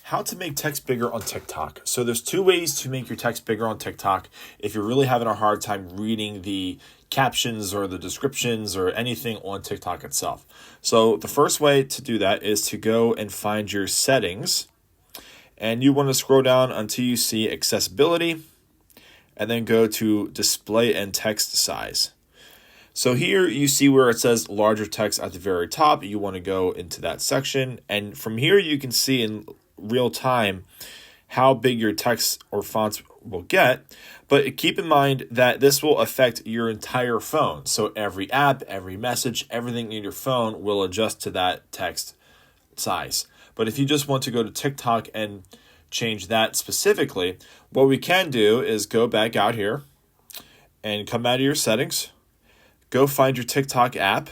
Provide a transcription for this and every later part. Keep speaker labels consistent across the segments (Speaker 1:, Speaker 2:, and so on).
Speaker 1: how to make text bigger on TikTok. So there's two ways to make your text bigger on TikTok if you're really having a hard time reading the captions or the descriptions or anything on TikTok itself. So the first way to do that is to go and find your settings, and you want to scroll down until you see accessibility, and then go to display and text size. So here you see where it says larger text at the very top. You want to go into that section, and from here you can see in real time how big your text or fonts will get. But keep in mind that this will affect your entire phone. So every app, every message, everything in your phone will adjust to that text size. But if you just want to go to TikTok and change that specifically, what we can do is go back out here and come out of your settings, go find your TikTok app,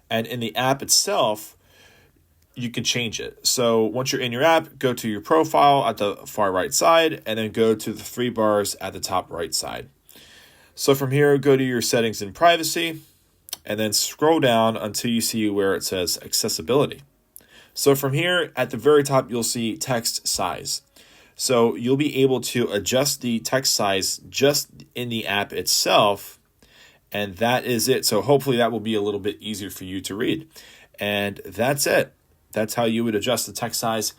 Speaker 1: and in the app itself, you can change it. So once you're in your app, go to your profile at the far right side, and then go to the three bars at the top right side. So from here, go to your settings and privacy, and then scroll down until you see where it says accessibility. So from here, at the very top, you'll see text size. So you'll be able to adjust the text size just in the app itself, and that is it. So hopefully that will be a little bit easier for you to read. And that's it. That's how you would adjust the text size